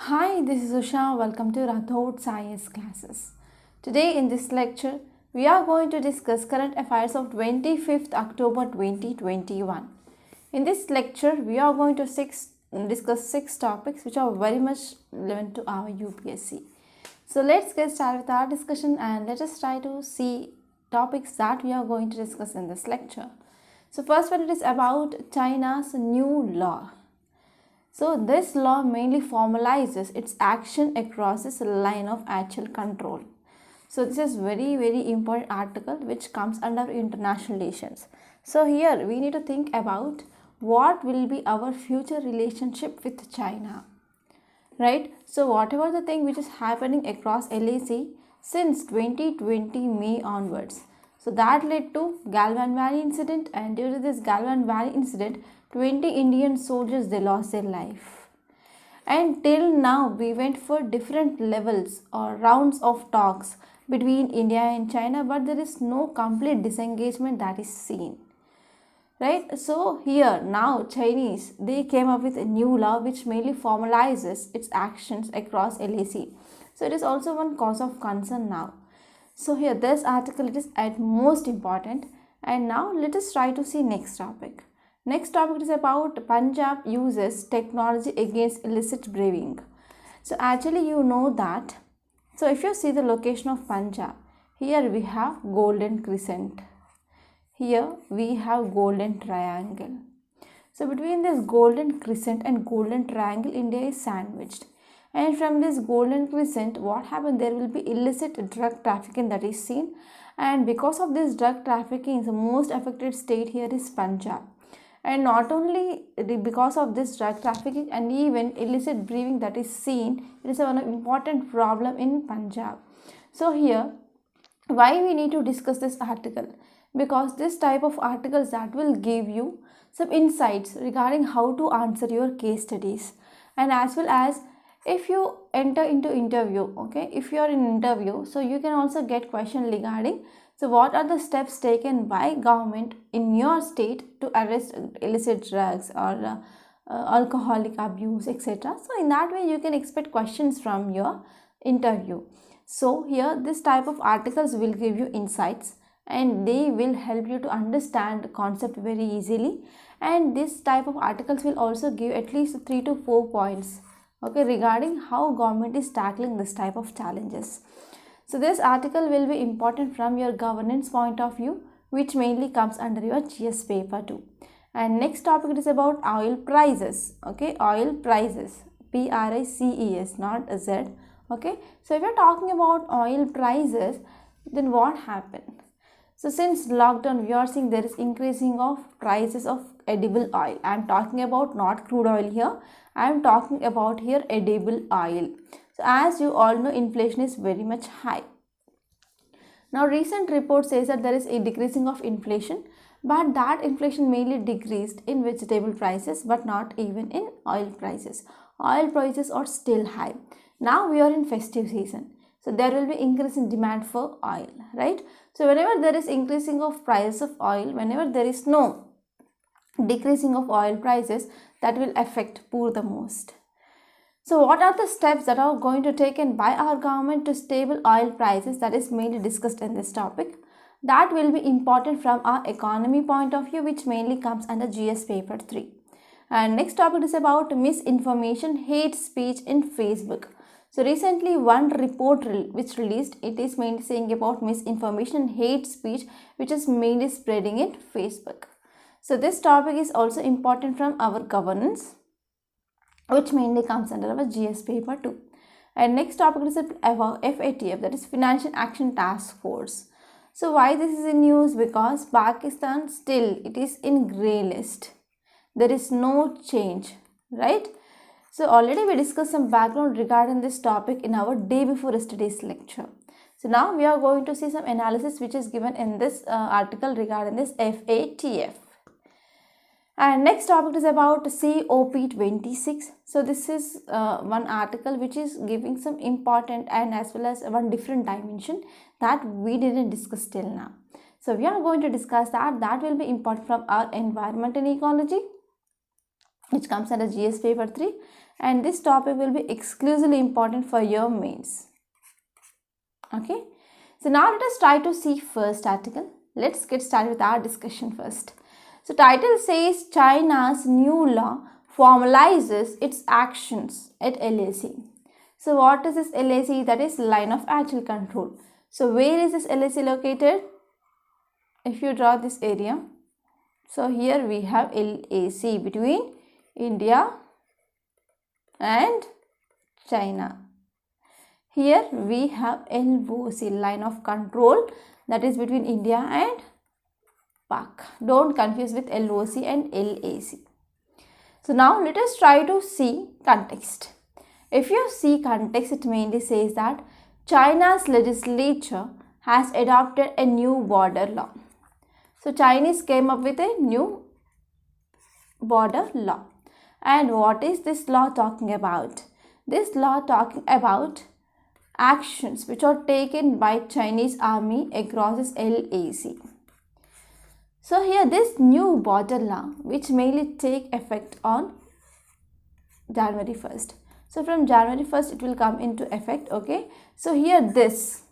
Hi, this is Usha. Welcome to Rathod's IAS classes. Today in this lecture, we are going to discuss current affairs of 25th October 2021. In this lecture, we are going to discuss 6 topics which are very much relevant to our UPSC. So let's get started with our discussion and let us try to see topics that we are going to discuss in this lecture. So first one, it is about China's new law. So this law mainly formalizes its action across this line of actual control. So this is very important article which comes under international relations. So here we need to think about what will be our future relationship with China. Right? So whatever the thing which is happening across LAC since 2020 May onwards. So that led to Galvan Valley incident, and due to this Galvan Valley incident, 20 Indian soldiers, they lost their life. And till now we went for different levels or rounds of talks between India and China, but there is no complete disengagement that is seen. Right? So here now Chinese, they came up with a new law which mainly formalizes its actions across LAC. So it is also one cause of concern now. So here this article, it is at most important, and now let us try to see next topic. Next topic is about Punjab uses technology against illicit brewing. So actually you know that. So if you see the location of Punjab, here we have golden crescent. Here we have golden triangle. So between this golden crescent and golden triangle, India is sandwiched. And from this golden crescent, what happened? There will be illicit drug trafficking that is seen. And because of this drug trafficking, the most affected state here is Punjab. And not only because of this drug trafficking and even illicit brewing that is seen, it is one important problem in Punjab. So here, why we need to discuss this article? Because this type of articles that will give you some insights regarding how to answer your case studies, and as well as if you enter into interview, okay, if you are in interview, so you can also get question regarding, so what are the steps taken by government in your state to arrest illicit drugs or alcoholic abuse, etc. So in that way you can expect questions from your interview. So here this type of articles will give you insights and they will help you to understand the concept very easily, and this type of articles will also give at least 3 to 4 points, okay, regarding how government is tackling this type of challenges. So this article will be important from your governance point of view, which mainly comes under your GS paper 2. And next topic is about oil prices, okay, oil prices, PRICES, not a Z, okay. So if you're talking about oil prices, then what happened? So since lockdown, we are seeing there is increasing of prices of edible oil. I am talking about not crude oil here. I am talking about here edible oil. So as you all know, inflation is very much high. Now recent report says that there is a decreasing of inflation, but that inflation mainly decreased in vegetable prices, but not even in oil prices. Oil prices are still high. Now we are in festive season. So there will be increase in demand for oil, right? So whenever there is increasing of prices of oil, whenever there is no decreasing of oil prices, that will affect poor the most. So what are the steps that are going to be taken by our government to stable oil prices? That is mainly discussed in this topic. That will be important from our economy point of view, which mainly comes under GS paper 3. And next topic is about misinformation, hate speech in Facebook. So recently one report which released, it is mainly saying about misinformation and hate speech which is mainly spreading in Facebook. So this topic is also important from our governance, which mainly comes under our GS paper 2. And next topic is about FATF, that is Financial Action Task Force. So why this is in news? Because Pakistan still it is in grey list. There is no change, right? So already we discussed some background regarding this topic in our day before yesterday's lecture. So now we are going to see some analysis which is given in this article regarding this FATF. And next topic is about COP26. So this is one article which is giving some important and as well as one different dimension that we didn't discuss till now. So we are going to discuss that. That will be important from our environment and ecology, which comes under GS paper 3. and this topic will be exclusively important for your mains. Okay, so now let us try to see first article. Let's get started with our discussion first. So title says China's new law formalizes its actions at LAC. So what is this LAC? That is line of actual control. So where is this LAC located? If you draw this area, so here we have LAC between India and China. Here we have LOC, line of control, that is between India and Pak. Don't confuse with LOC and LAC. So now let us try to see context. If you see context, it mainly says that China's legislature has adopted a new border law. So Chinese came up with a new border law. And what is this law talking about? This law talking about actions which are taken by Chinese army across this LAC. So here this new border law which mainly take effect on January 1st. So from January 1st it will come into effect. Okay. So here this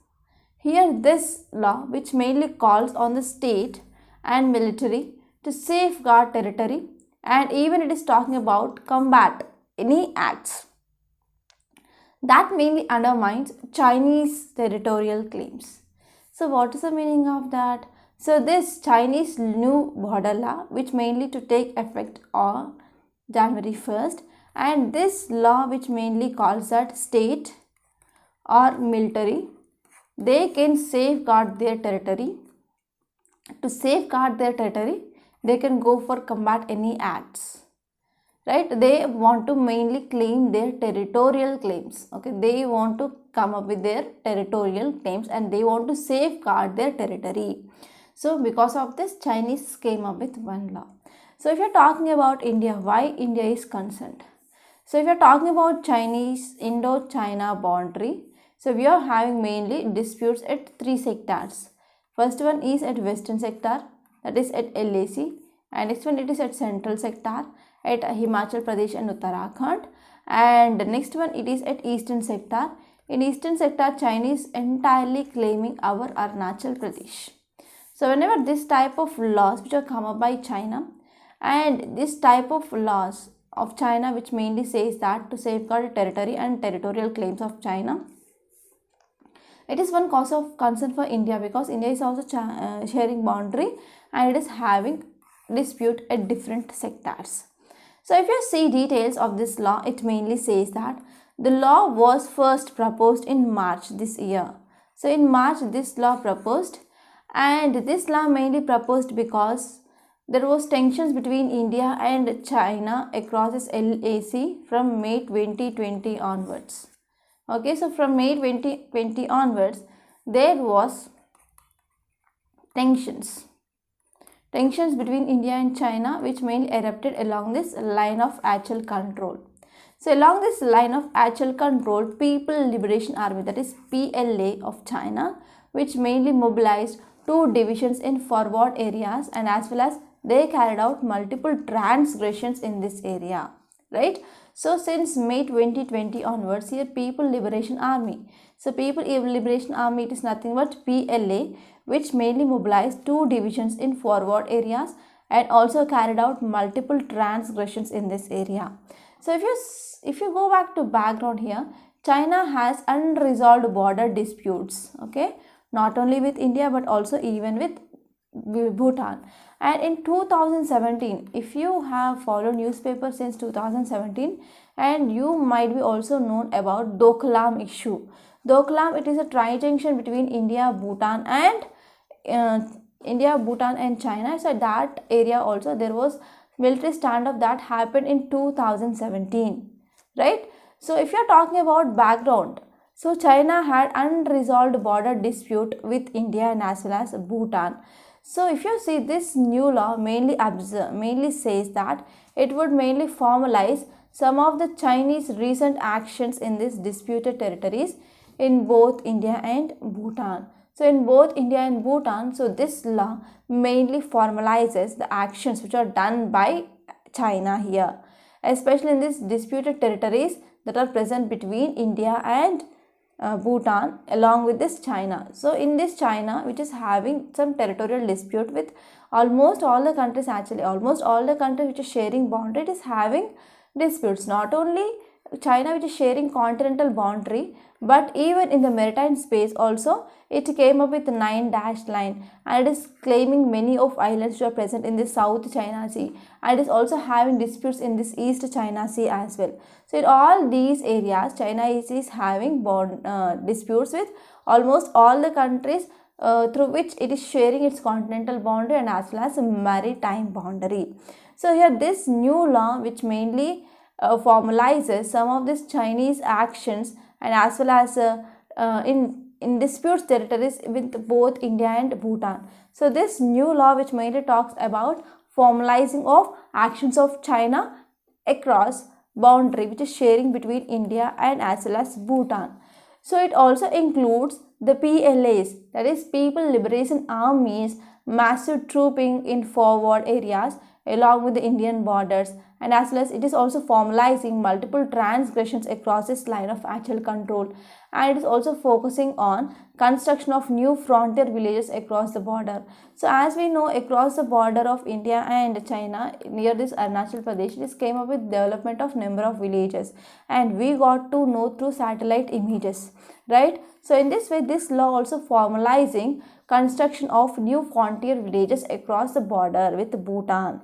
law which mainly calls on the state and military to safeguard territory, and even it is talking about combat any acts that mainly undermines Chinese territorial claims. So what is the meaning of that? So this Chinese new border law which mainly to take effect on January 1st, and this law which mainly calls that state or military, they can safeguard their territory. To safeguard their territory, they can go for combat any acts. Right, they want to mainly claim their territorial claims. Okay, they want to come up with their territorial claims and they want to safeguard their territory. So because of this, Chinese came up with one law. So if you're talking about India, why India is concerned? So if you're talking about Chinese Indo-China boundary, so we are having mainly disputes at three sectors. First one is at western sector, that is at LAC, and next one it is at central sector at Himachal Pradesh and Uttarakhand, and next one it is at eastern sector. In eastern sector, Chinese entirely claiming our Arunachal Pradesh. So whenever this type of laws which are come up by China, and this type of laws of China which mainly says that to safeguard territory and territorial claims of China, it is one cause of concern for India, because India is also sharing boundary and it is having dispute at different sectors. So if you see details of this law, it mainly says that the law was first proposed in March this year. So in March this law proposed, and this law mainly proposed because there was tensions between India and China across this LAC from May 2020 onwards. Okay, so from May 2020 onwards there was tensions between India and China which mainly erupted along this line of actual control. So along this line of actual control, People Liberation Army, that is PLA of China, which mainly mobilized two divisions in forward areas, and as well as they carried out multiple transgressions in this area, right? So since May 2020 onwards, here People Liberation Army. So People Liberation Army, it is nothing but PLA, which mainly mobilized two divisions in forward areas and also carried out multiple transgressions in this area. So if you go back to background here, China has unresolved border disputes, okay, not only with India but also even with Bhutan. And in 2017, if you have followed newspapers since 2017, and you might be also known about Doklam issue. Doklam, it is a tri-junction between India, Bhutan and China. So that area also there was military standoff that happened in 2017, right? So if you are talking about background, so China had unresolved border dispute with India and as well as Bhutan. So if you see, this new law mainly says that it would mainly formalize some of the Chinese recent actions in these disputed territories in both India and Bhutan. So in both India and Bhutan, so this law mainly formalizes the actions which are done by China here. especially in these disputed territories that are present between India and Bhutan along with this China. So in this China, which is having some territorial dispute with almost all the countries, actually almost all the countries which is sharing boundary, it is having disputes. Not only China which is sharing continental boundary, but even in the maritime space also it came up with 9 dashed line, and it is claiming many of islands which are present in the South China Sea, and it is also having disputes in this East China Sea as well. So in all these areas, China is having disputes with almost all the countries through which it is sharing its continental boundary and as well as maritime boundary. So here this new law which mainly formalizes some of these Chinese actions and as well as in disputes territories with both India and Bhutan. So this new law which mainly talks about formalizing of actions of China across boundary which is sharing between India and as well as Bhutan. So it also includes the PLAs, that is People Liberation Armies, massive trooping in forward areas along with the Indian borders, and as well as it is also formalizing multiple transgressions across this line of actual control, and it is also focusing on construction of new frontier villages across the border. So as we know, across the border of India and China near this Arunachal Pradesh, it came up with development of number of villages, and we got to know through satellite images, right? So in this way, this law also formalizing construction of new frontier villages across the border with Bhutan.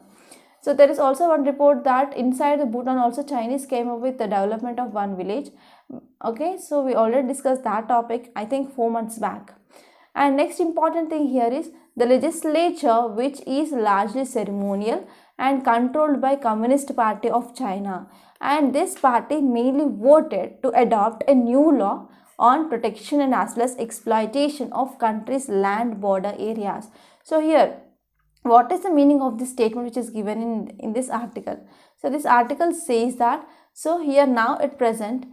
So there is also one report that inside the Bhutan also Chinese came up with the development of one village. Okay, so we already discussed that topic, I think 4 months back. And next important thing here is the legislature, which is largely ceremonial and controlled by Communist Party of China. And this party mainly voted to adopt a new law on protection and as well as exploitation of countries' land border areas. So here, what is the meaning of this statement which is given in this article? So this article says that, so here now at present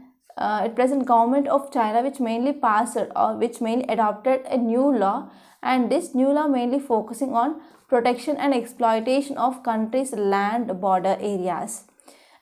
government of China which mainly passed or which mainly adopted a new law, and this new law mainly focusing on protection and exploitation of countries' land border areas.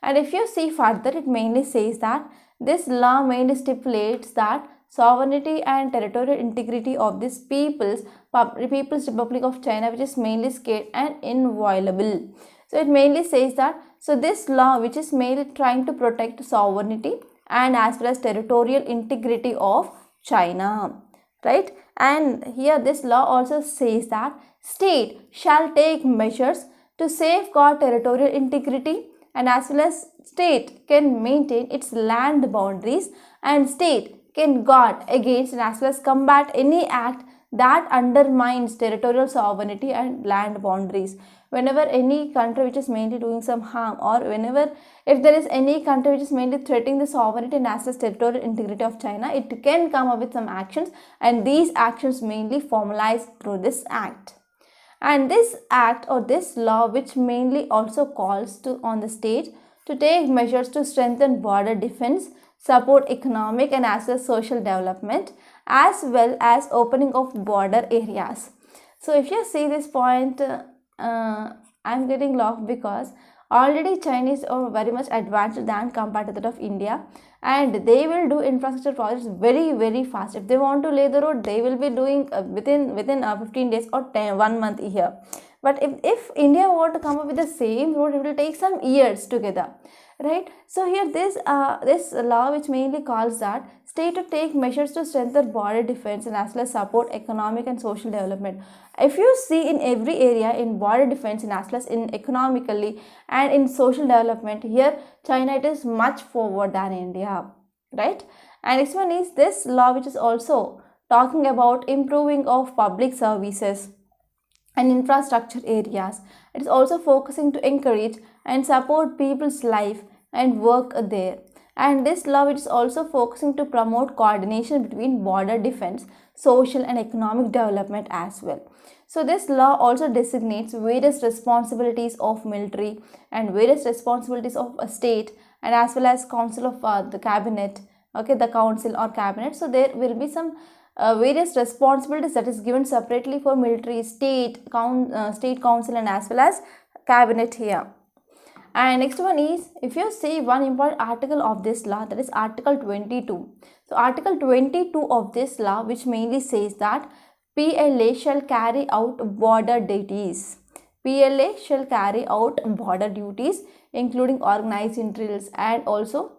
And if you see further, it mainly says that this law mainly stipulates that sovereignty and territorial integrity of this People's Republic of China, which is mainly sacred and inviolable. So it mainly says that, so this law which is mainly trying to protect sovereignty and as well as territorial integrity of China, right? And here this law also says that state shall take measures to safeguard territorial integrity, and as well as state can maintain its land boundaries, and state can guard against and as well as combat any act that undermines territorial sovereignty and land boundaries. Whenever any country which is mainly doing some harm, or whenever if there is any country which is mainly threatening the sovereignty and as well as territorial integrity of China, it can come up with some actions, and these actions mainly formalized through this act. And this act or this law which mainly also calls on the state to take measures to strengthen border defense, support economic and as well as social development, as well as opening of border areas. So if you see this point, I'm getting laughed because already Chinese are very much advanced than compared to that of India, and they will do infrastructure projects very fast. If they want to lay the road, they will be doing within 15 days or 1 month here. But if India want to come up with the same road, it will take some years together, right? So here this law which mainly calls that state to take measures to strengthen border defense and as well as support economic and social development. If you see in every area in border defense and as well as in economically and in social development, here China it is much forward than India, right? And next one is this law which is also talking about improving of public services and infrastructure areas. It is also focusing to encourage and support people's life and work there. And this law is also focusing to promote coordination between border defense, social and economic development as well. So this law also designates various responsibilities of military and various responsibilities of a state, and as well as council of the cabinet, okay, the council or cabinet. So there will be some various responsibilities that is given separately for military, state council and as well as cabinet here. And next one is, if you see one important article of this law, that is Article 22. So Article 22 of this law, which mainly says that PLA shall carry out border duties. PLA shall carry out border duties including organizing drills, and also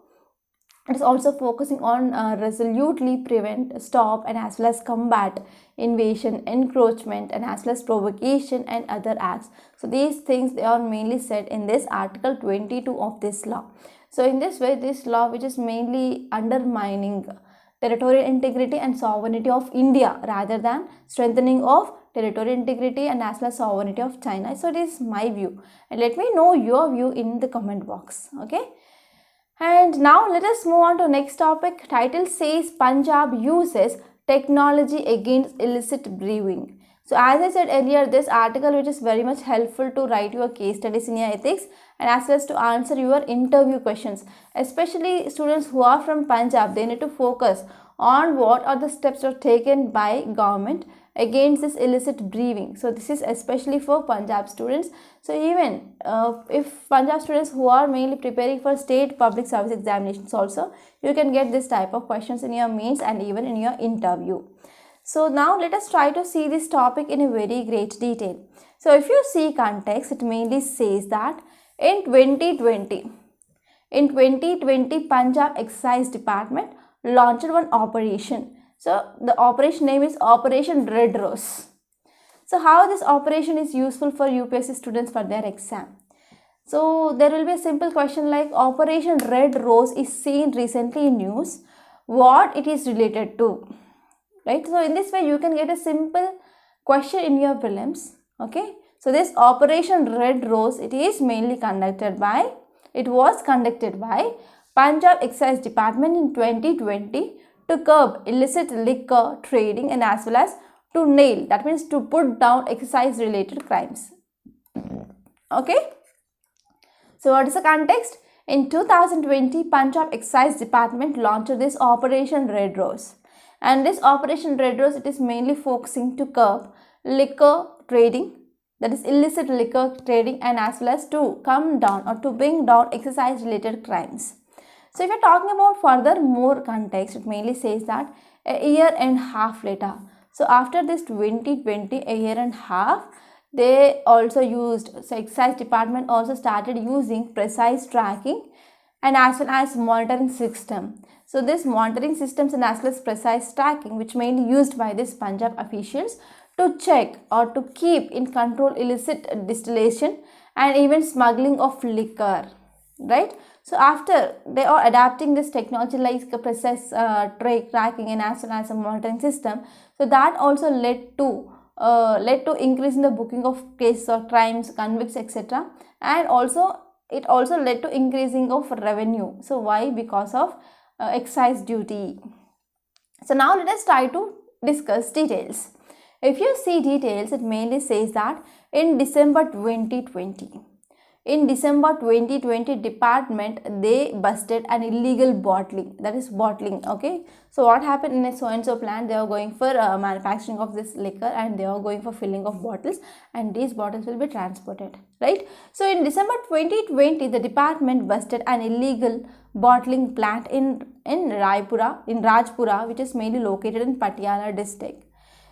it is also focusing on resolutely prevent, stop, and as well as combat invasion, encroachment, and as well as provocation and other acts. So these things, they are mainly said in this Article 22 of this law. So in this way, this law, which is mainly undermining territorial integrity and sovereignty of India rather than strengthening of territorial integrity and as well as sovereignty of China. So it is my view, and let me know your view in the comment box. Okay. And now let us move on to next topic. Title says Punjab uses technology against illicit brewing. So as I said earlier, this article, which is very much helpful to write your case studies in your ethics and as well as to answer your interview questions. Especially students who are from Punjab, they need to focus on what are the steps are taken by government against this illicit brewing. So this is especially for Punjab students. So even if Punjab students who are mainly preparing for state public service examinations also, you can get this type of questions in your mains and even in your interview. So now let us try to see this topic in a very great detail. So if you see context, it mainly says that in 2020, Punjab Excise Department launched one operation. So the operation name is Operation Red Rose. So how this operation is useful for UPSC students for their exam? So there will be a simple question like Operation Red Rose is seen recently in news. What it is related to? Right? So in this way you can get a simple question in your prelims. Okay. So this Operation Red Rose, it was conducted by Punjab Excise Department in 2020 to curb illicit liquor trading and as well as to nail, that means to put down excise related crimes. Okay. So what is the context? In 2020, Punjab Excise Department launched this Operation Red Rose. And this Operation Red Rose, it is mainly focusing to curb liquor trading, that is illicit liquor trading, and as well as to come down or to bring down excise related crimes. So if you are talking about further more context, it mainly says that a year and a half later. So after this 2020, a year and a half, they also used, so Excise Department also started using precise tracking and as well as monitoring system. So this monitoring systems and as well as precise tracking, which mainly used by this Punjab officials to check or to keep in control illicit distillation and even smuggling of liquor, right? So after they are adapting this technology like precise tracking and as well as a monitoring system, so that also led to increase in the booking of cases or crimes, convicts, etc. And also it also led to increasing of revenue. So why? Because of excise duty. So now let us try to discuss details. If you see details, it mainly says that in December 2020, department, they busted an illegal bottling, that is bottling. Okay, so what happened in a so and so plant, they are going for manufacturing of this liquor and they are going for filling of bottles, and these bottles will be transported, right? So in December 2020, the department busted an illegal bottling plant in Rajpura, which is mainly located in Patiala district.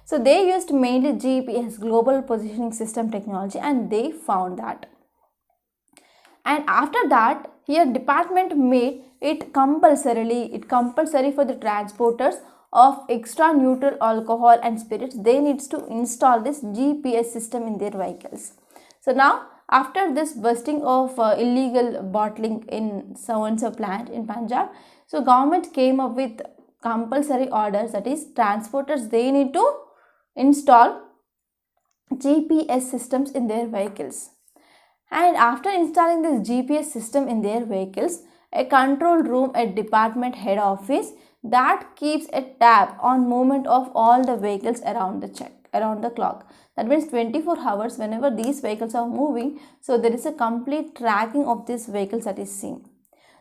So they used mainly GPS, global positioning system technology, and they found that. And after that, here department made it compulsory for the transporters of extra neutral alcohol and spirits. They needs to install this GPS system in their vehicles. So now after this busting of illegal bottling in so and so plant in Punjab, so government came up with compulsory orders, that is transporters, they need to install GPS systems in their vehicles. And after installing this GPS system in their vehicles, a control room at department head office that keeps a tab on movement of all the vehicles around the clock. That means 24 hours whenever these vehicles are moving, so there is a complete tracking of these vehicles that is seen.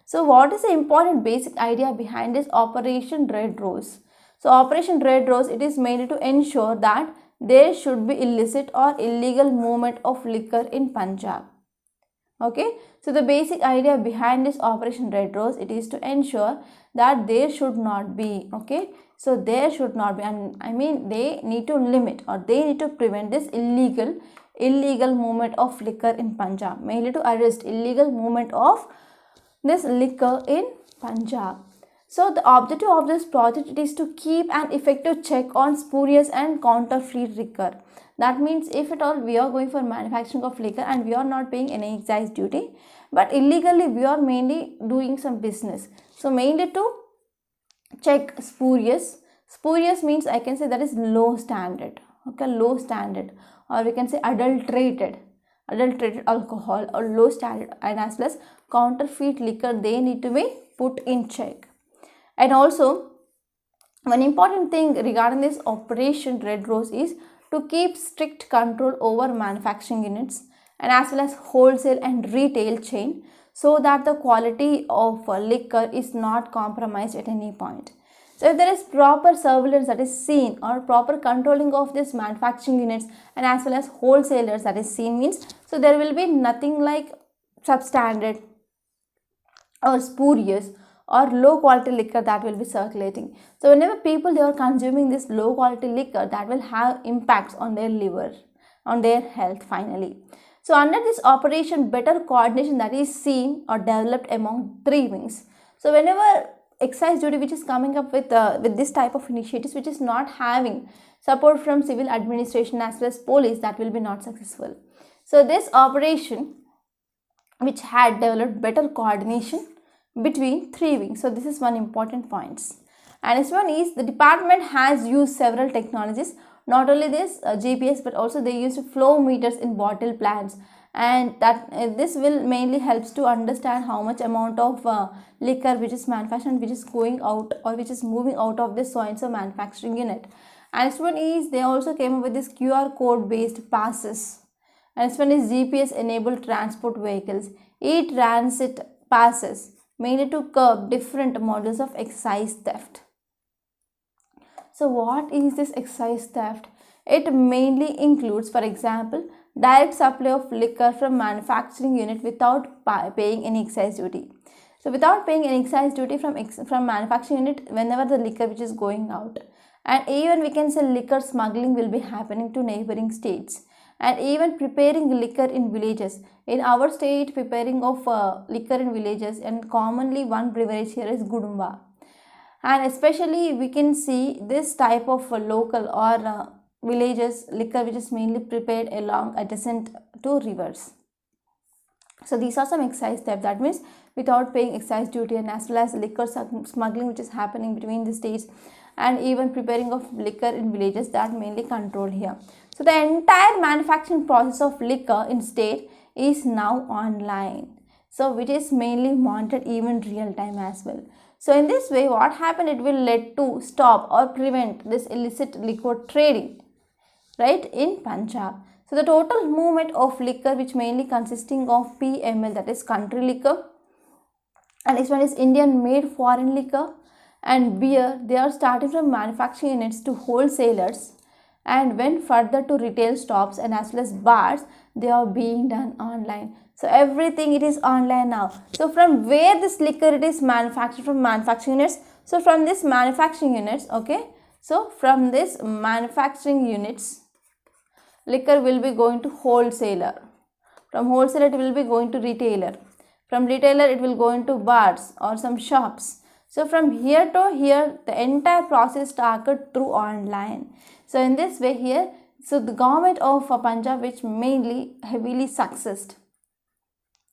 So what is the important basic idea behind this Operation Red Rose? So Operation Red Rose, it is made to ensure that there should be illicit or illegal movement of liquor in Punjab. Okay, so the basic idea behind this Operation Red Rose, it is to ensure that there should not be, okay, so there should not be, and I mean they need to limit or they need to prevent this illegal movement of liquor in Punjab, mainly to arrest illegal movement of this liquor in Punjab. So the objective of this project, it is to keep an effective check on spurious and counterfeit liquor. That means if at all we are going for manufacturing of liquor and we are not paying any excise duty, but illegally we are mainly doing some business. So mainly to check spurious. Spurious means I can say that is low standard, okay, low standard, or we can say adulterated alcohol or low standard, and as well as counterfeit liquor, they need to be put in check. And also one important thing regarding this Operation Red Rose is to keep strict control over manufacturing units and as well as wholesale and retail chain, so that the quality of liquor is not compromised at any point. So if there is proper surveillance that is seen, or proper controlling of this manufacturing units and as well as wholesalers that is seen, means so there will be nothing like substandard or spurious or low quality liquor that will be circulating. So whenever people they are consuming this low quality liquor, that will have impacts on their liver, on their health finally. So under this operation, better coordination that is seen or developed among three wings. So whenever excise duty which is coming up with this type of initiatives which is not having support from civil administration as well as police, that will be not successful. So this operation which had developed better coordination between three wings. So this is one important point. And this one is the department has used several technologies, not only this GPS, but also they used flow meters in bottle plants, and that this will mainly helps to understand how much amount of liquor which is manufactured, which is going out or which is moving out of this so and so manufacturing unit. And this one is they also came up with this QR code based passes, and this one is GPS enabled transport vehicles, e-transit passes, mainly to curb different models of excise theft. So what is this excise theft? It mainly includes, for example, direct supply of liquor from manufacturing unit without paying any excise duty. So without paying any excise duty from manufacturing unit whenever the liquor which is going out. And even we can say liquor smuggling will be happening to neighboring states. And even preparing liquor in villages. In our state, preparing of liquor in villages, and commonly one beverage here is Gudumba. And especially we can see this type of local or villages liquor which is mainly prepared along adjacent to rivers. So these are some excise theft, that means without paying excise duty, and as well as liquor smuggling which is happening between the states, and even preparing of liquor in villages, that mainly controlled here. So the entire manufacturing process of liquor in state is now online, so which is mainly monitored even real time as well. So in this way what happened, it will lead to stop or prevent this illicit liquor trading, right, in Punjab. So the total movement of liquor which mainly consisting of PML, that is country liquor, and this one is Indian made foreign liquor, and beer, they are starting from manufacturing units to wholesalers and went further to retail shops and as well as bars, they are being done online. So everything it is online now. So from where this liquor it is manufactured, from manufacturing units. So from this manufacturing units, okay, so from this manufacturing units, liquor will be going to wholesaler. From wholesaler it will be going to retailer. From retailer it will go into bars or some shops. So from here to here the entire process started through online. So in this way here, so the government of Punjab which mainly heavily succeeded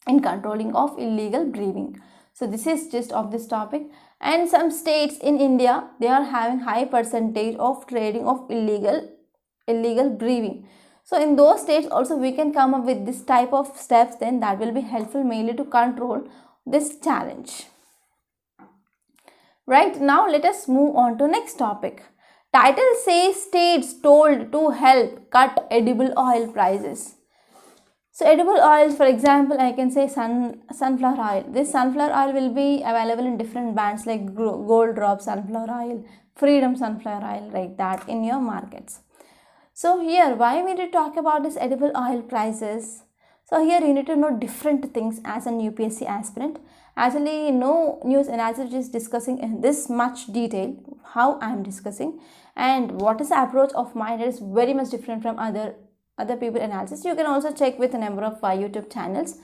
in controlling of illegal brewing. So this is just of this topic. And some states in India, they are having high percentage of trading of illegal brewing. So in those states also we can come up with this type of steps, then that will be helpful mainly to control this challenge. Right, now let us move on to next topic. Title says states told to help cut edible oil prices. So edible oils, for example, I can say sunflower oil. This sunflower oil will be available in different brands like Gold Drop sunflower oil, Freedom sunflower oil, like that in your markets. So here, why we need to talk about this edible oil prices? So here you need to know different things as an UPSC aspirant. Actually, no news analysis is discussing in this much detail how I am discussing, and what is the approach of mine is very much different from other people analysis. You can also check with a number of YouTube channels.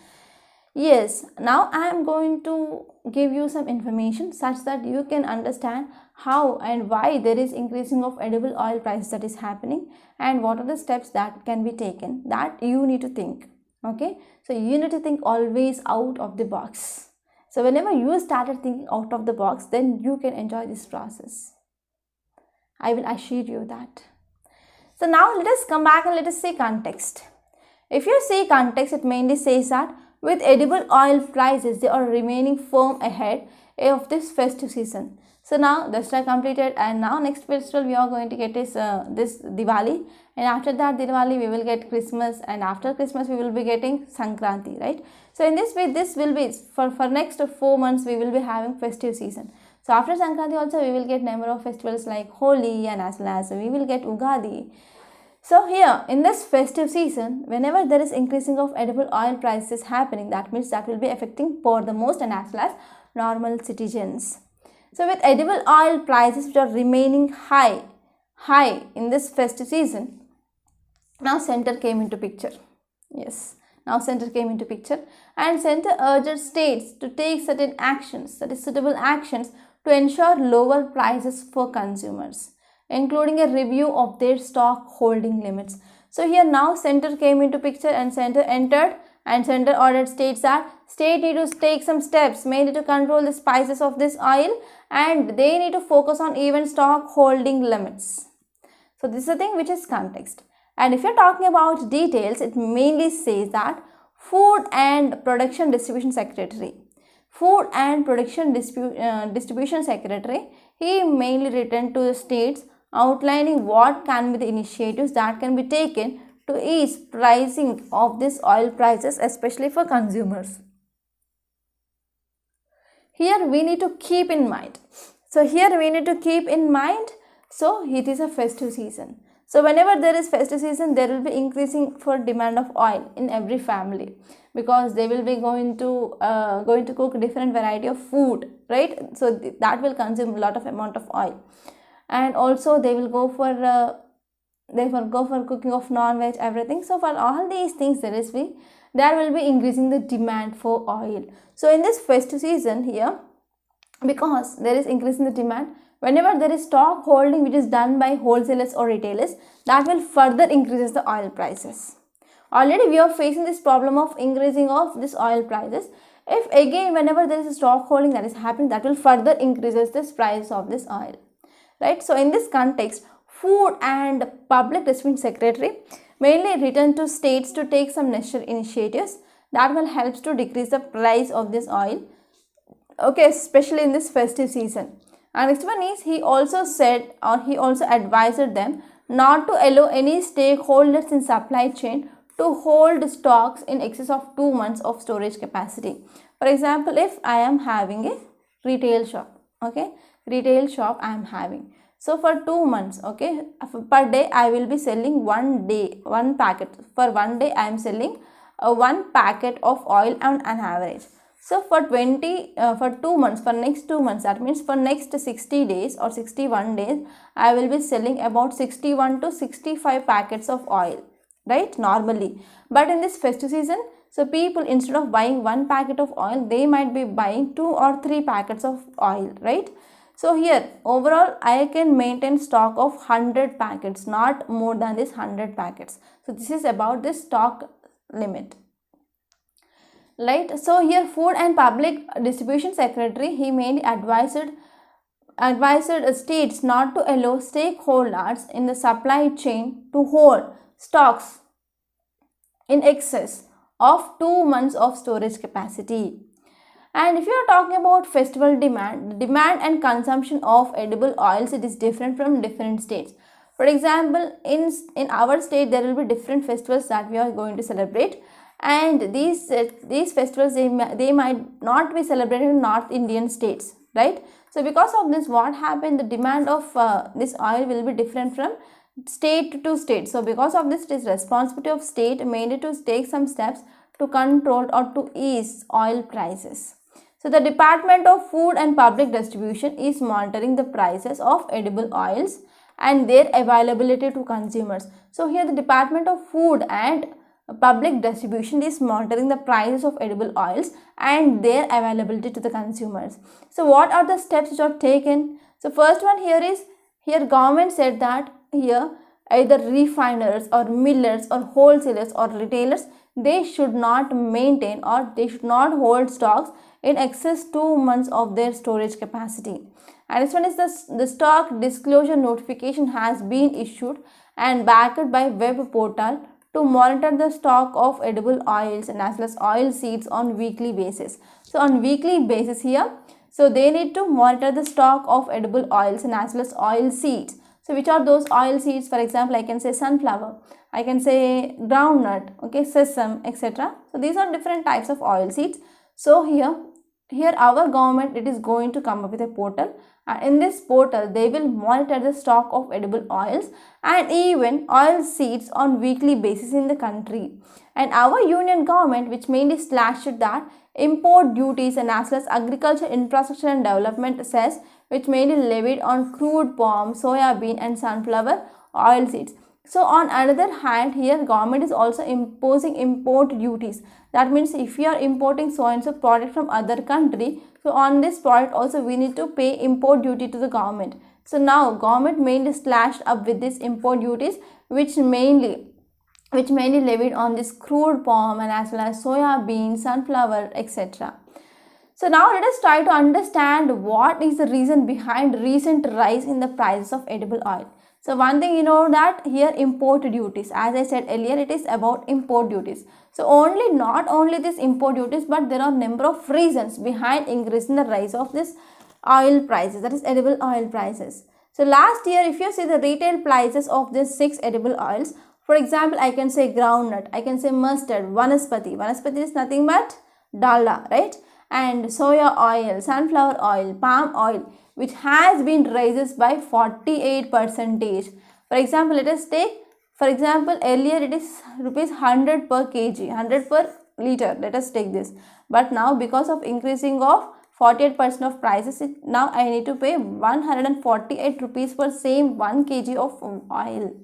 Yes, now I am going to give you some information such that you can understand how and why there is increasing of edible oil price that is happening, and what are the steps that can be taken, that you need to think. Okay, so you need to think always out of the box. So whenever you started thinking out of the box, then you can enjoy this process. I will assure you that. So now let us come back and let us see context. If you see context, it mainly says that with edible oil prices, they are remaining firm ahead of this festive season. So now Dasara completed, and now next festival we are going to get is this Diwali, and after that Diwali we will get Christmas, and after Christmas we will be getting Sankranti, right? So in this way, this will be for next 4 months we will be having festive season. So after Sankranti also we will get number of festivals like Holi, and as well as we will get Ugadi. So here in this festive season, whenever there is increasing of edible oil prices happening, that means that will be affecting poor the most, and as well as normal citizens. So with edible oil prices which are remaining high in this festive season, now center came into picture. Yes, now center came into picture, and center urged states to take certain actions, that is suitable actions, to ensure lower prices for consumers, including a review of their stock holding limits. So here now center came into picture, and center entered, and center ordered states that state need to take some steps mainly to control the prices of this oil, and they need to focus on even stock holding limits. So this is the thing which is context. And if you're talking about details, it mainly says that Food and Production Distribution Secretary, Distribution Secretary, he mainly written to the states outlining what can be the initiatives that can be taken to ease pricing of this oil prices, especially for consumers. Here we need to keep in mind. So it is a festive season. So whenever there is festive season, there will be increasing for demand of oil in every family, because they will be going to cook different variety of food, right? So that will consume a lot of amount of oil, and also they will go for cooking of non-veg, everything. So for all these things, there will be increasing the demand for oil. So in this festive season here, because there is increase in the demand, whenever there is stock holding which is done by wholesalers or retailers, that will further increases the oil prices. Already we are facing this problem of increasing of this oil prices. If again whenever there is a stock holding that is happening, that will further increases this price of this oil, right? So in this context, Food and Public Distribution Secretary mainly written to states to take some necessary initiatives that will help to decrease the price of this oil, okay, especially in this festive season. And next one is, he also advised them not to allow any stakeholders in supply chain to hold stocks in excess of 2 months of storage capacity. For example, if I am having a retail shop, okay, I am having. So for 2 months, okay, per day I will be selling one packet. For one day I am selling 1 packet of oil on an average. So for 2 months, for next 2 months, that means for next 60 days or 61 days, I will be selling about 61 to 65 packets of oil, right, normally. But in this festive season, so people, instead of buying 1 packet of oil, they might be buying 2 or 3 packets of oil, right? So here overall I can maintain stock of 100 packets, not more than this 100 packets. So this is about this stock limit, right? So here Food and Public Distribution Secretary, he mainly advised states not to allow stakeholders in the supply chain to hold stocks in excess of 2 months of storage capacity. And if you are talking about festival demand and consumption of edible oils, it is different from different states. For example, in our state there will be different festivals that we are going to celebrate, and these festivals they might not be celebrated in North Indian states, right? So because of this, what happened, the demand of this oil will be different from state to state. So because of this, it is responsibility of state mainly to take some steps to control or to ease oil prices. So the Department of Food and Public Distribution is monitoring the prices of edible oils and their availability to consumers. So here the Department of Food and Public Distribution is monitoring the prices of edible oils and their availability to the consumers. So what are the steps which are taken? So first one here is, here government said that here either refiners or millers or wholesalers or retailers, they should not maintain or they should not hold stocks in excess 2 months of their storage capacity. And this one is the stock disclosure notification has been issued and backed by web portal to monitor the stock of edible oils and as well as oil seeds on weekly basis. So on weekly basis here, so they need to monitor the stock of edible oils and as well as oil seeds. So which are those oil seeds? For example, I can say sunflower, I can say groundnut, okay, sesame, etc. So these are different types of oil seeds. So here our government, it is going to come up with a portal, and in this portal they will monitor the stock of edible oils and even oil seeds on weekly basis in the country. And our union government, which mainly slashed that import duties and as well as agriculture infrastructure and development cess, which mainly levied on crude palm, soya bean and sunflower oil seeds. So on another hand, here government is also imposing import duties. That means if you are importing so and so product from other country, so on this product also we need to pay import duty to the government. So now government mainly slashed up with this import duties, which mainly levied on this crude palm and as well as soya bean, sunflower, etc. So now let us try to understand what is the reason behind recent rise in the prices of edible oil. So one thing you know that here import duties, as I said earlier, it is about import duties. So not only this import duties, but there are number of reasons behind increasing the rise of this oil prices, that is edible oil prices. So last year, if you see the retail prices of these 6 edible oils, for example, I can say groundnut, I can say mustard, vanaspati. Vanaspati is nothing but dalda, right? And soya oil, sunflower oil, palm oil, which has been rises by 48%. For example, let us take, for example, earlier it is rupees 100 per kg, 100 per liter, let us take this. But now because of increasing of 48% of prices, now I need to pay 148 rupees for same 1 kg of oil.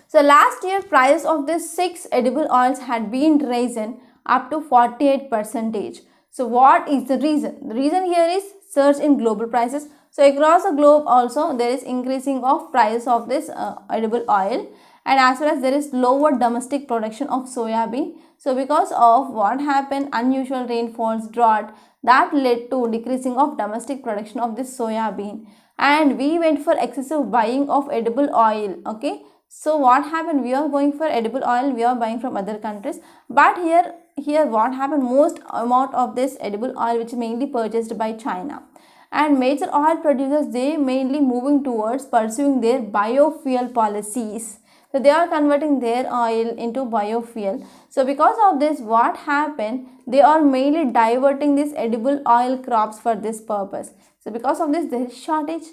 So last year prices of these 6 edible oils had been risen up to 48%. So what is the reason? The reason here is surge in global prices. So across the globe also there is increasing of price of this edible oil, and as well as there is lower domestic production of soya bean. So because of what happened, unusual rainfalls, drought, that led to decreasing of domestic production of this soya bean, and we went for excessive buying of edible oil. Okay, so what happened, we are going for edible oil, we are buying from other countries, but here what happened, most amount of this edible oil which is mainly purchased by China, and major oil producers, they mainly moving towards pursuing their biofuel policies. So they are converting their oil into biofuel. So because of this, what happened, they are mainly diverting these edible oil crops for this purpose. So because of this, there is shortage.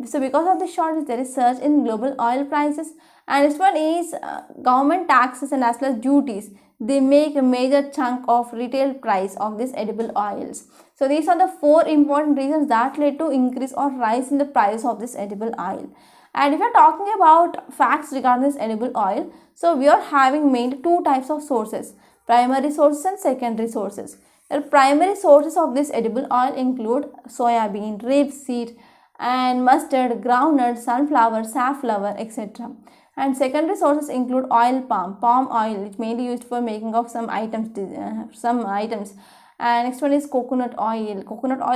So because of this shortage, there is surge in global oil prices. And this one is government taxes and as well as duties. They make a major chunk of retail price of these edible oils. So these are the 4 important reasons that led to increase or rise in the price of this edible oil. And if you are talking about facts regarding this edible oil, so we are having mainly 2 types of sources, primary sources and secondary sources. The primary sources of this edible oil include soya bean, rapeseed and mustard, groundnut, sunflower, safflower, etc. And secondary sources include oil palm oil, which mainly used for making of some items. And next one is coconut oil,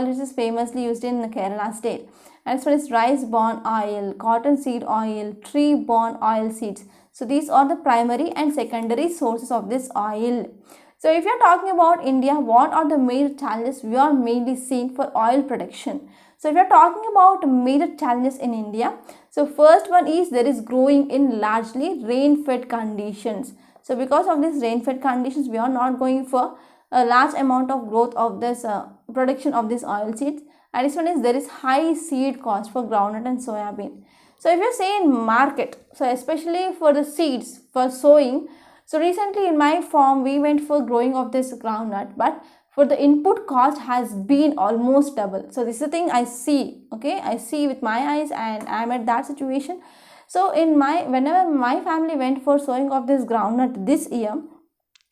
which is famously used in Kerala state. And next one is rice bran oil, cotton seed oil, tree bran oil seeds. So these are the primary and secondary sources of this oil. So if you are talking about India, what are the major challenges we are mainly seeing for oil production? So if you are talking about major challenges in India, so first one is there is growing in largely rain-fed conditions. So because of these rain-fed conditions, we are not going for a large amount of growth of this production of this oil seeds. And this one is there is high seed cost for groundnut and soya bean. So if you say in market, so especially for the seeds for sowing, So recently in my farm we went for growing of this groundnut, but for the input cost has been almost double. So this is the thing I see, okay, I see with my eyes, and I'm at that situation. So whenever my family went for sowing of this groundnut this year,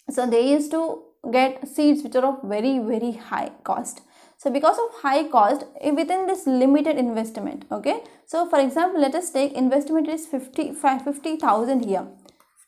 so they used to get seeds which are of very high cost. So because of high cost, within this limited investment, okay, so for example, let us take investment is 50,000 here,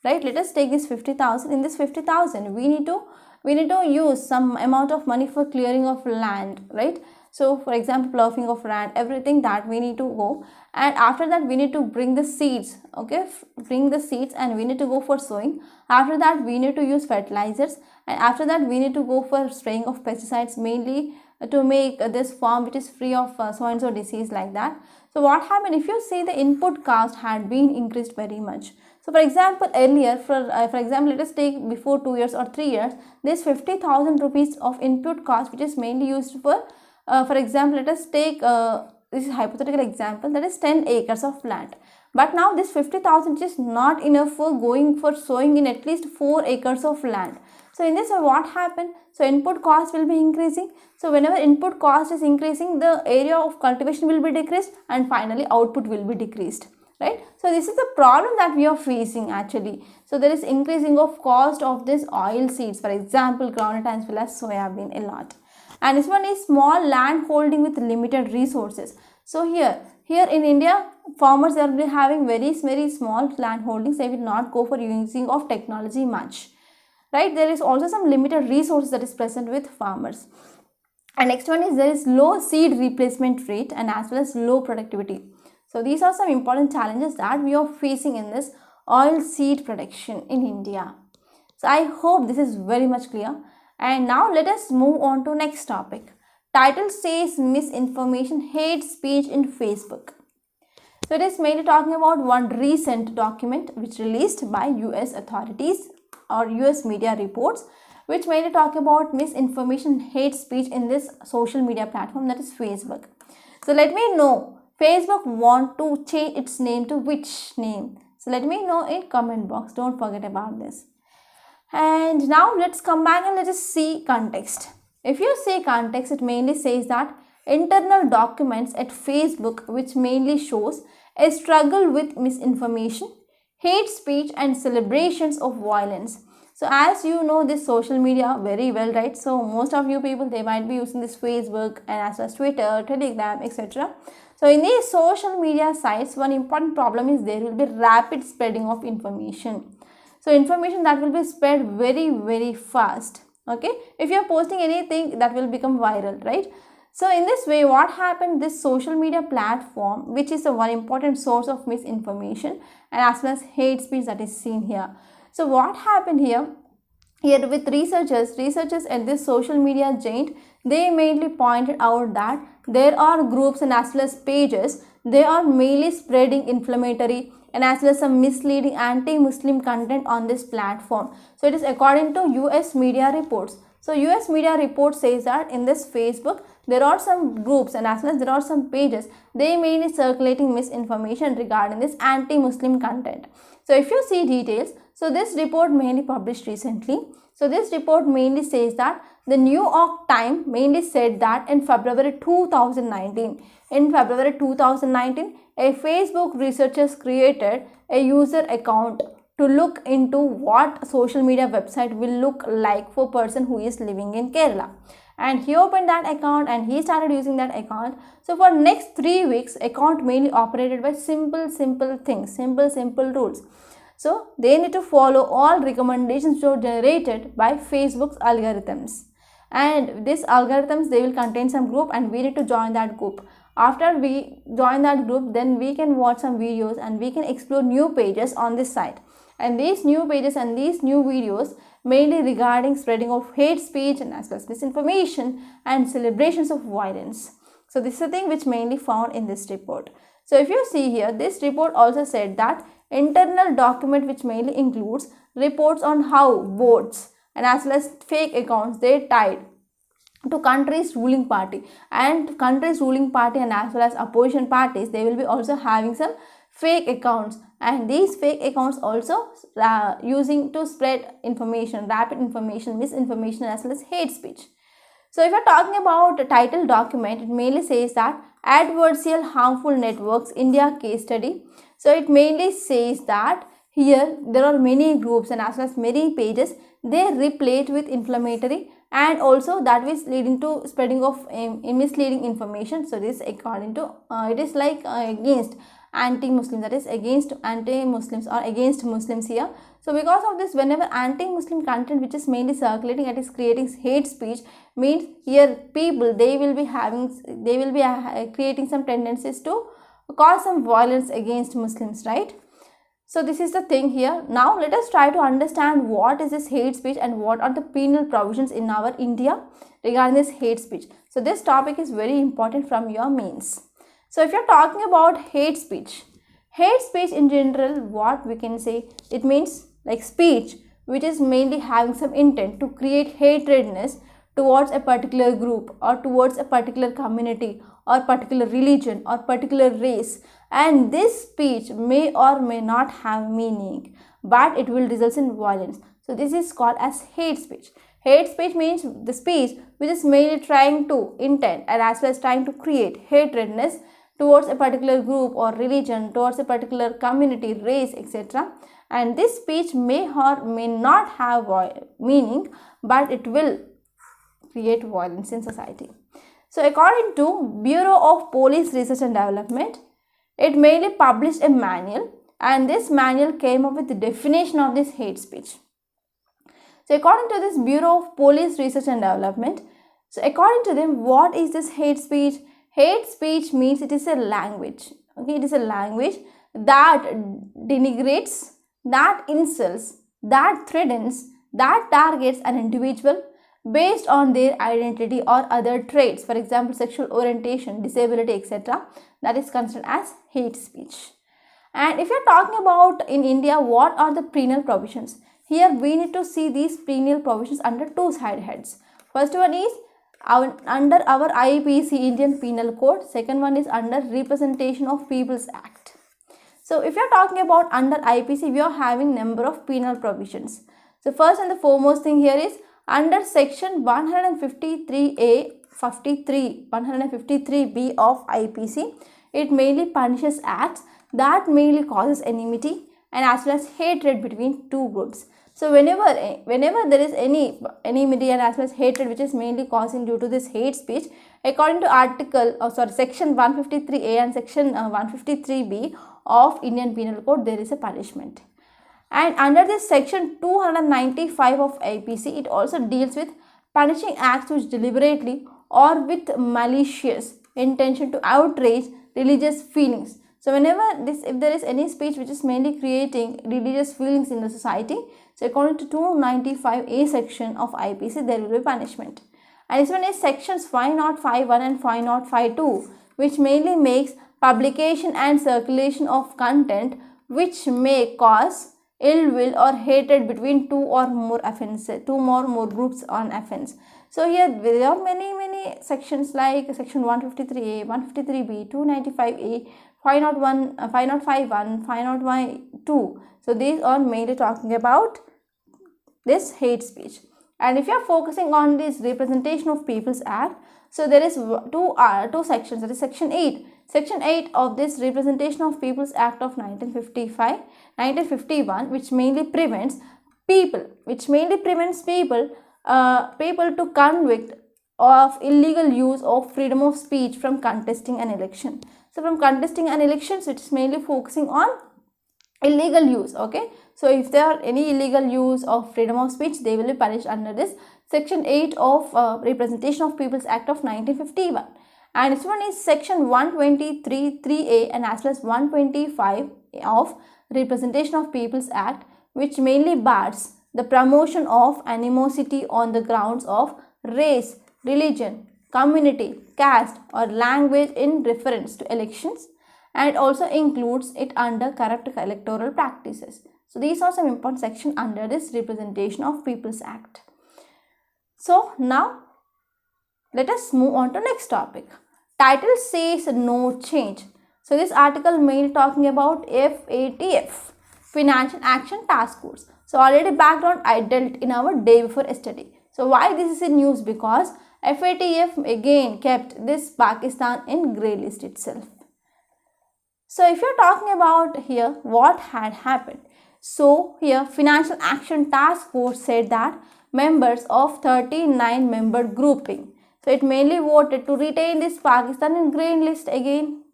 right? Let us take this 50,000. In this 50,000 we need to use some amount of money for clearing of land, right? So for example, ploughing of land, everything that we need to go, and after that we need to bring the seeds, okay, bring the seeds, and we need to go for sowing. After that we need to use fertilizers, and after that we need to go for spraying of pesticides, mainly to make this farm which is free of so and so disease, like that. So what happened, if you see, the input cost had been increased very much. So for example, earlier, for example, let us take before 2 years or 3 years, this 50,000 rupees of input cost, which is mainly used for example, let us take this is hypothetical example, that is 10 acres of land. But now this 50,000 is not enough for going for sowing in at least 4 acres of land. So in this, what happened? So input cost will be increasing. So whenever input cost is increasing, the area of cultivation will be decreased, and finally output will be decreased, right? So this is the problem that we are facing actually. So there is increasing of cost of this oil seeds, for example, groundnut as well as soya bean, a lot. And this one is small land holding with limited resources. So here in India, farmers will be having very small land holdings. They will not go for using of technology much, right? There is also some limited resources that is present with farmers. And next one is there is low seed replacement rate and as well as low productivity. So these are some important challenges that we are facing in this oil seed production in India. So I hope this is very much clear. And now let us move on to next topic. Title says misinformation, hate speech in Facebook. So it is mainly talking about one recent document which released by US authorities or US media reports, which mainly talk about misinformation, hate speech in this social media platform, that is Facebook. So let me know, Facebook want to change its name to which name? So let me know in comment box. Don't forget about this. And now let's come back and let us see context. If you see context, it mainly says that internal documents at Facebook, which mainly shows a struggle with misinformation, hate speech and celebrations of violence. So as you know this social media very well, right? So most of you people, they might be using this Facebook and as well as Twitter, Telegram, etc. So in these social media sites, one important problem is there will be rapid spreading of information. So information that will be spread very fast, okay? If you are posting anything, that will become viral, right? So in this way, what happened, this social media platform, which is a one important source of misinformation and as well as hate speech that is seen here. So what happened here with researchers at this social media giant, they mainly pointed out that there are groups and as well as pages, they are mainly spreading inflammatory and as well as some misleading anti-Muslim content on this platform. So it is according to US media reports. So US media report says that in this Facebook, there are some groups and as well as there are some pages, they mainly circulating misinformation regarding this anti-Muslim content. So if you see details, so this report mainly published recently. So this report mainly says that the New York Times mainly said that in February 2019, a Facebook researchers created a user account to look into what social media website will look like for person who is living in Kerala. And he opened that account and he started using that account. So for next 3 weeks, account mainly operated by simple things, simple rules. So they need to follow all recommendations which are generated by Facebook's algorithms. And these algorithms, they will contain some group and we need to join that group. After we join that group, then we can watch some videos and we can explore new pages on this site. And these new pages and these new videos mainly regarding spreading of hate speech and as well as misinformation and celebrations of violence. So this is a thing which mainly found in this report. So if you see here, this report also said that internal document which mainly includes reports on how bots and as well as fake accounts, they tied to country's ruling party, and country's ruling party and as well as opposition parties, they will be also having some fake accounts, and these fake accounts also using to spread information, rapid information, misinformation as well as hate speech. So if you're talking about the title document, it mainly says that adversarial harmful networks India case study. So it mainly says that here there are many groups and as well as many pages, they replete with inflammatory and also that is leading to spreading of misleading information. So this according to it is like against anti-Muslim, that is against anti-Muslims or against Muslims here. So because of this, whenever anti-Muslim content which is mainly circulating, it is creating hate speech, means here people they will be creating some tendencies to cause some violence against Muslims, right? So this is the thing here. Now let us try to understand what is this hate speech and what are the penal provisions in our India regarding this hate speech. So this topic is very important from your mains. So if you're talking about hate speech in general, what we can say, it means like speech which is mainly having some intent to create hatredness towards a particular group or towards a particular community or particular religion or particular race, and this speech may or may not have meaning, but it will result in violence. So this is called as hate speech. Hate speech means the speech which is mainly trying to intend and as well as trying to create hatredness towards a particular group or religion, towards a particular community, race, etc. And this speech may or may not have meaning, but it will create violence in society. So according to Bureau of Police Research and Development, it mainly published a manual, and this manual came up with the definition of this hate speech. So according to this Bureau of Police Research and Development, so according to them, what is this hate speech? Hate speech means it is a language. Okay, it is a language that denigrates, that insults, that threatens, that targets an individual based on their identity or other traits, for example sexual orientation, disability, etc. That is considered as hate speech. And if you're talking about in India, what are the penal provisions? Here we need to see these penal provisions under two side heads. First one is under our IPC Indian Penal Code. Second one is under Representation of People's Act. So if you're talking about under IPC, we are having number of penal provisions. So first and the foremost thing here is under section 153A, 153B of IPC, it mainly punishes acts that mainly causes enmity and as well as hatred between two groups. So whenever there is any enmity and as well as hatred which is mainly causing due to this hate speech, according to section 153A and section 153B of Indian Penal Code, there is a punishment. And under this section 295 of IPC, it also deals with punishing acts which deliberately or with malicious intention to outrage religious feelings. So if there is any speech which is mainly creating religious feelings in the society, so according to 295A section of IPC, there will be punishment. And this one is sections 5051 and 5052, which mainly makes publication and circulation of content which may cause ill will or hatred between two or more groups on offense. So here there are many sections like section 153A, 153B, 295A, 501, 5051, 5012. So these are mainly talking about this hate speech. And if you are focusing on this Representation of People's Act, so there is two sections, that is section 8. Section 8 of this Representation of People's Act of 1951, which mainly prevents people to convict of illegal use of freedom of speech from contesting an election. So from contesting an election, so it is mainly focusing on illegal use. Okay, so if there are any illegal use of freedom of speech, they will be punished under this section 8 of Representation of People's Act of 1951. And this one is section 123(3)A and as well as 125 of Representation of People's Act, which mainly bars the promotion of animosity on the grounds of race, religion, community, caste or language in reference to elections, and also includes it under corrupt electoral practices. So these are some important sections under this Representation of People's Act. So now let us move on to next topic. Title says no change. So this article mainly talking about FATF, Financial Action Task Force. So already background I dealt in our day before yesterday. So why this is in news? Because FATF again kept this Pakistan in grey list itself. So if you're talking about here what had happened. So here Financial Action Task Force said that members of 39 member grouping. So it mainly voted to retain this Pakistan in green list again.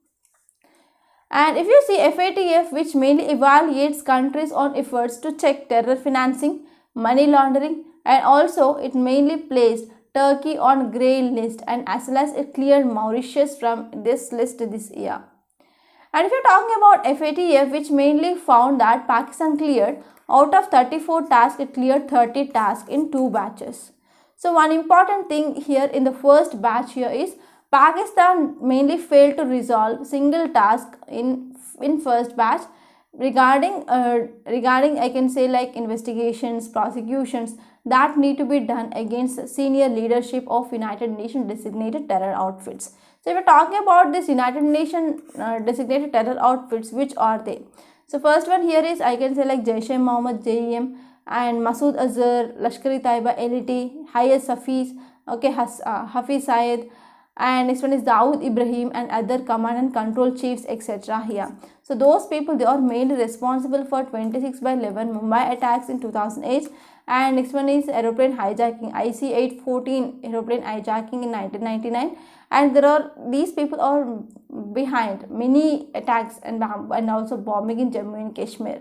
And if you see FATF, which mainly evaluates countries on efforts to check terror financing, money laundering, and also it mainly placed Turkey on grey list, and as well as it cleared Mauritius from this list this year. And if you're talking about FATF, which mainly found that Pakistan cleared out of 34 tasks, it cleared 30 tasks in 2 batches. So one important thing here in the first batch here is Pakistan mainly failed to resolve single task in first batch regarding I can say like investigations, prosecutions that need to be done against senior leadership of United Nations designated terror outfits. So if we're talking about this United Nations designated terror outfits, which are they? So first one here is I can say like Jaish-e-Mohammed, JEM, and Masood Azhar, Lashkar-e-Taiba, LET, Hayat Hafiz, okay, Hafiz Syed, and next one is Dawood Ibrahim and other command and control chiefs, etc. here. So those people, they are mainly responsible for 26/11 Mumbai attacks in 2008, and next one is aeroplane hijacking, IC-814 aeroplane hijacking in 1999, and these people are behind many attacks and also bombing in Jammu and Kashmir.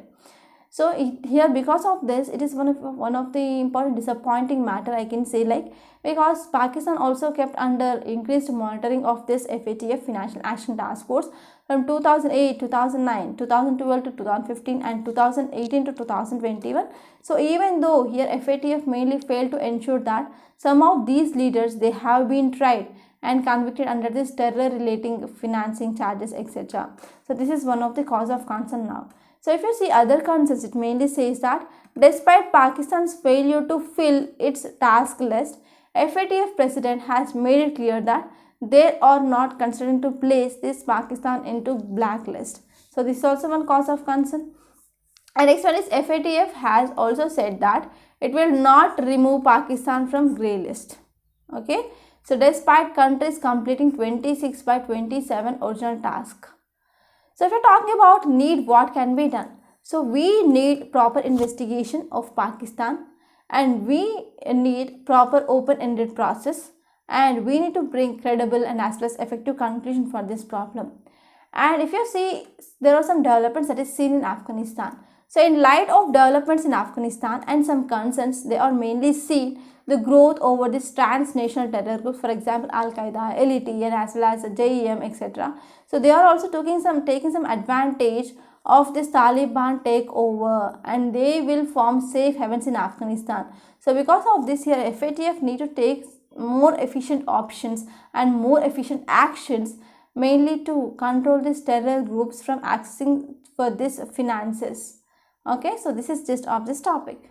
So here because of this, it is one of the important disappointing matter I can say, like, because Pakistan also kept under increased monitoring of this FATF Financial Action Task Force from 2008, 2009, 2012 to 2015 and 2018 to 2021. So even though here FATF mainly failed to ensure that some of these leaders, they have been tried and convicted under this terror relating financing charges, etc. So this is one of the cause of concern now. So if you see other concerns, it mainly says that despite Pakistan's failure to fill its task list, FATF president has made it clear that they are not considering to place this Pakistan into blacklist. So this is also one cause of concern. And next one is FATF has also said that it will not remove Pakistan from grey list. Okay. So despite countries completing 26/27 original task. So if you're talking about need, what can be done? So we need proper investigation of Pakistan, and we need proper open-ended process, and we need to bring credible and as well as effective conclusion for this problem. And if you see, there are some developments that is seen in Afghanistan. So in light of developments in Afghanistan and some concerns, they are mainly seen the growth over this transnational terror groups, for example Al-Qaeda, LET, and as well as JEM, etc. So they are also taking some advantage of this Taliban takeover, and they will form safe havens in Afghanistan. So because of this here, FATF need to take more efficient options and more efficient actions, mainly to control these terror groups from accessing for this finances. Okay, so this is just of this topic.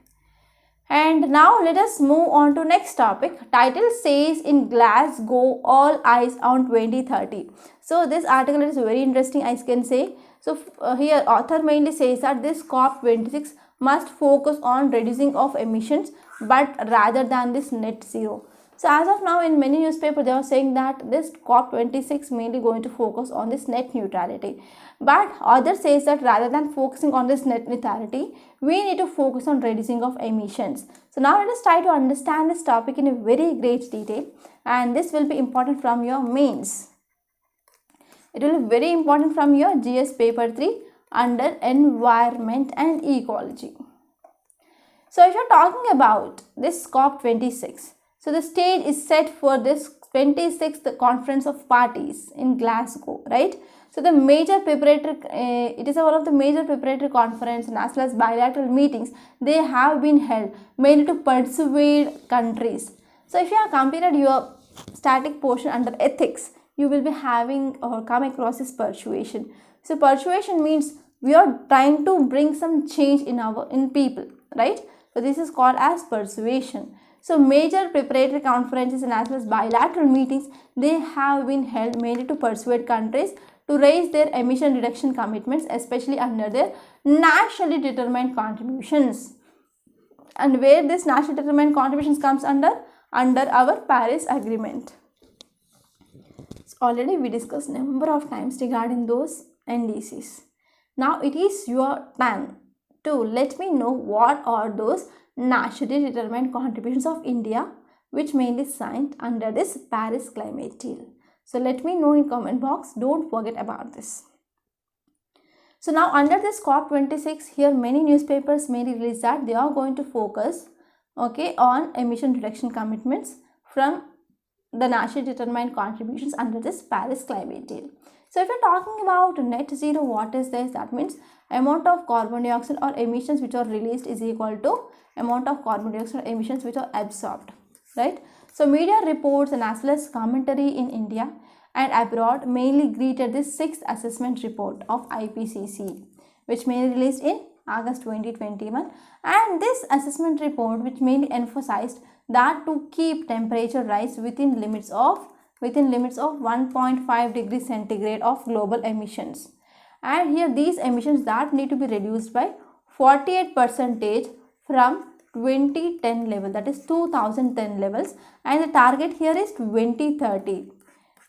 And now let us move on to next topic. Title says in Glasgow, all eyes on 2030. So this article is very interesting, I can say. So here author mainly says that this COP26 must focus on reducing of emissions, but rather than this net zero. So as of now, in many newspapers, they are saying that this COP26 mainly going to focus on this net neutrality. But others says that rather than focusing on this net neutrality, we need to focus on reducing of emissions. So now let us try to understand this topic in a very great detail, and this will be important from your mains. It will be very important from your GS paper 3 under environment and ecology. So if you're talking about this COP26, so the stage is set for this 26th Conference of Parties in Glasgow, right? So the major preparatory, it is one of the major preparatory conference and as well as bilateral meetings, they have been held mainly to persuade countries. So if you have completed your static portion under ethics, you will be having or come across this persuasion. So persuasion means we are trying to bring some change in people, right? So this is called as persuasion. So major preparatory conferences and as well as bilateral meetings, they have been held mainly to persuade countries to raise their emission reduction commitments, especially under their nationally determined contributions. And where this nationally determined contributions comes under our Paris Agreement. So already we discussed number of times regarding those NDCs. Now it is your turn to let me know what are those nationally determined contributions of India which mainly signed under this Paris climate deal. So let me know in comment box, don't forget about this. So now under this COP26, here many newspapers mainly release that they are going to focus on emission reduction commitments from the nationally determined contributions under this Paris climate deal. So if you're talking about net zero, what is this? That means amount of carbon dioxide or emissions which are released is equal to amount of carbon dioxide emissions which are absorbed, right? So media reports and as well as commentary in India and abroad mainly greeted this 6th assessment report of IPCC, which mainly released in August 2021, and this assessment report which mainly emphasized that to keep temperature rise within limits of 1.5 degrees centigrade of global emissions, and here these emissions that need to be reduced by 48% from 2010 level, that is 2010 levels, and the target here is 2030.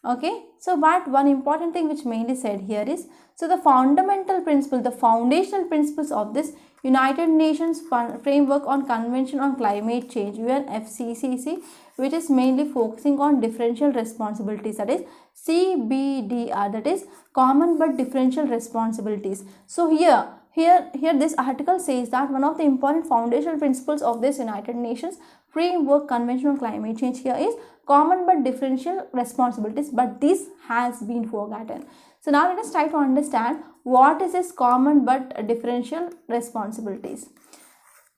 Okay, so but one important thing which mainly said here is, so the fundamental principle, the foundational principles of this United Nations Framework on Convention on Climate Change, UNFCCC, which is mainly focusing on differential responsibilities, that is CBDR, that is common but differential responsibilities. So here this article says that one of the important foundational principles of this United Nations Framework Convention on Climate Change here is common but differential responsibilities, but this has been forgotten. So now let us try to understand what is this common but differential responsibilities.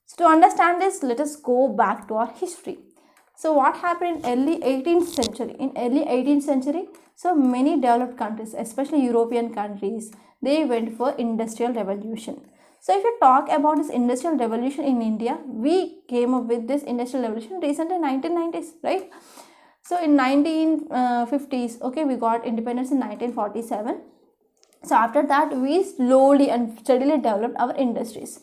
So to understand this, let us go back to our history. So what happened in early 18th century? In early 18th century, so many developed countries, especially European countries, they went for industrial revolution. So if you talk about this industrial revolution in India, we came up with this industrial revolution recently in 1990s, right? So in 1950s, okay, we got independence in 1947. So after that, we slowly and steadily developed our industries.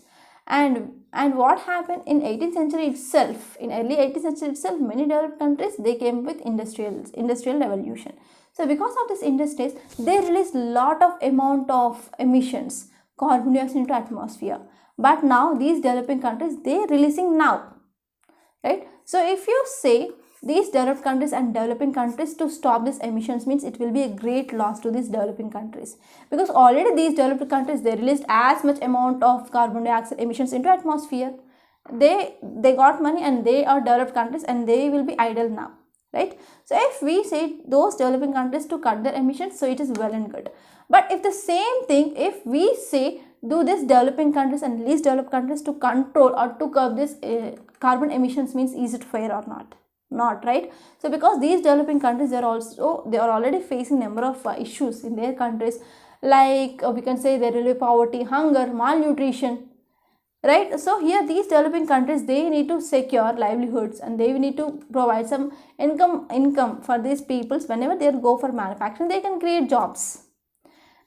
And what happened in 18th century itself, in early 18th century itself, many developed countries, they came with industrial revolution. So because of this industries, they released lot of amount of emissions, carbon dioxide into atmosphere. But now these developing countries, they are releasing now, right? So if you say these developed countries and developing countries to stop these emissions, means it will be a great loss to these developing countries, because already these developed countries, they released as much amount of carbon dioxide emissions into atmosphere. They got money and they are developed countries and they will be idle now, right? So if we say those developing countries to cut their emissions, so it is well and good. But if the same thing, if we say do this developing countries and least developed countries to control or to curb this carbon emissions, means is it fair or not? Not, right? So because these developing countries, they are already facing number of issues in their countries, like we can say there will be poverty, hunger, malnutrition, right? So here these developing countries, they need to secure livelihoods and they need to provide some income for these peoples. Whenever they go for manufacturing, they can create jobs,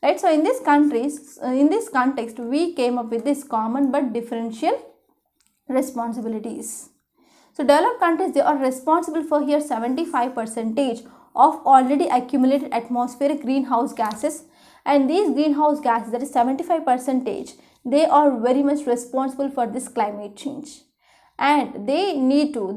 right? So in these countries, in this context, we came up with this common but differential responsibilities. So developed countries, they are responsible for here 75% of already accumulated atmospheric greenhouse gases, and these greenhouse gases, that is 75%, they are very much responsible for this climate change, and they need to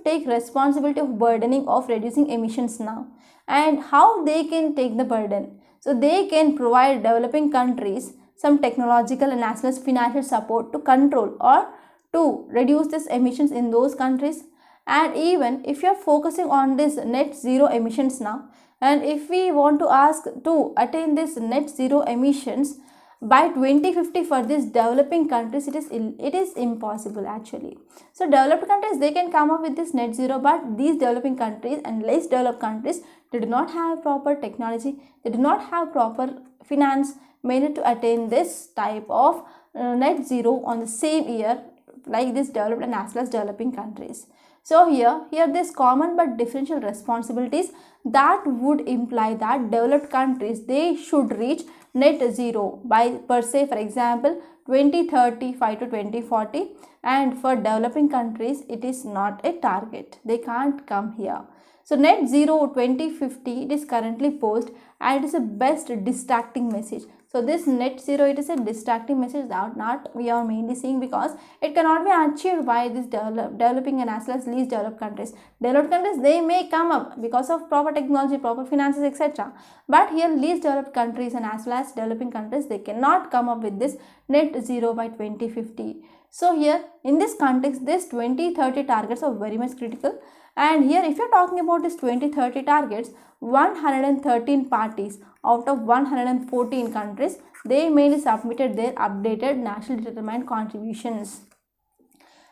take responsibility of burdening of reducing emissions now. And how they can take the burden? So they can provide developing countries some technological and as well as financial support to control or to reduce these emissions in those countries. And even if you are focusing on this net zero emissions now, and if we want to ask to attain this net zero emissions by 2050 for these developing countries, it is impossible actually. So developed countries, they can come up with this net zero, but these developing countries and less developed countries, they do not have proper technology, they do not have proper finance mainly to attain this type of net zero on the same year like this developed and as well as developing countries. So here this common but differential responsibilities that would imply that developed countries, they should reach net zero by per se, for example 2035 to 2040, and for developing countries it is not a target, they can't come here. So net zero 2050 it is currently posed, and it is a best distracting message. So this net zero, it is a distracting message that not we are mainly seeing, because it cannot be achieved by this developing and as well as least developed countries. Developed countries, they may come up because of proper technology, proper finances, etc. But here least developed countries and as well as developing countries, they cannot come up with this net zero by 2050. So here in this context, this 2030 targets are very much critical. And here if you are talking about this 2030 targets, 113 parties out of 114 countries, they mainly submitted their updated national determined contributions.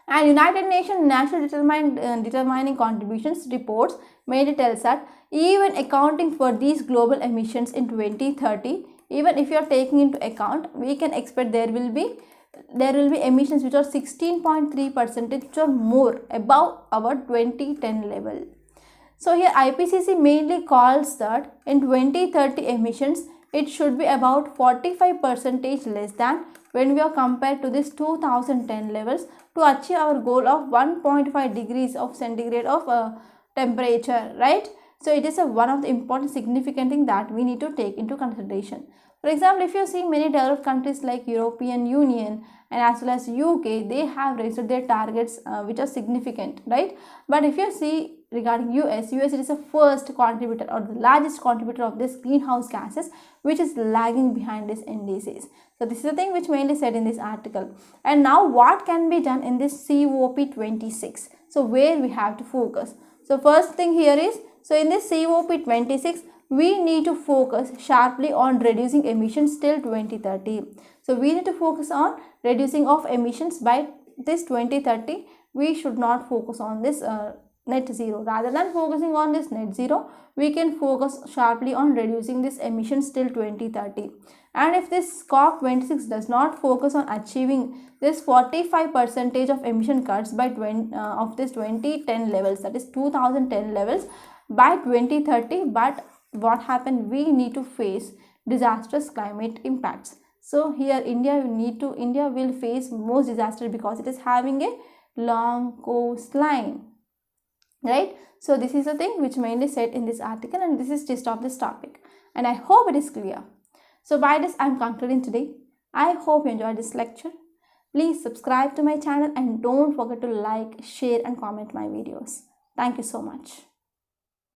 And United Nations National Determining Contributions reports mainly tells that even accounting for these global emissions in 2030, even if you are taking into account, we can expect there will be emissions which are 16.3% or more above our 2010 level. So here IPCC mainly calls that in 2030 emissions, it should be about 45% less than when we are compared to this 2010 levels to achieve our goal of 1.5 degrees of centigrade of temperature, right? So it is one of the important significant thing that we need to take into consideration. For example, if you see many developed countries like European Union and as well as UK, they have raised their targets which are significant, right? But if you see regarding US it is the first contributor or the largest contributor of this greenhouse gases, which is lagging behind these indices. So this is the thing which mainly said in this article. And now what can be done in this COP26? So where we have to focus? So first thing here is, so in this COP26, we need to focus sharply on reducing emissions till 2030. So we need to focus on reducing of emissions by this 2030. We should not focus on this net zero. Rather than focusing on this net zero, we can focus sharply on reducing this emissions till 2030. And if this COP26 does not focus on achieving this 45% of emission cuts by of this 2010 levels, that is 2010 levels, by 2030, but what happened, we need to face disastrous climate impacts. So here India will face most disaster because it is having a long coastline, right? So this is the thing which mainly said in this article, and this is gist of this topic, and I hope it is clear. So by this I am concluding today. I hope you enjoyed this lecture. Please subscribe to my channel and don't forget to like, share and comment my videos. Thank you so much.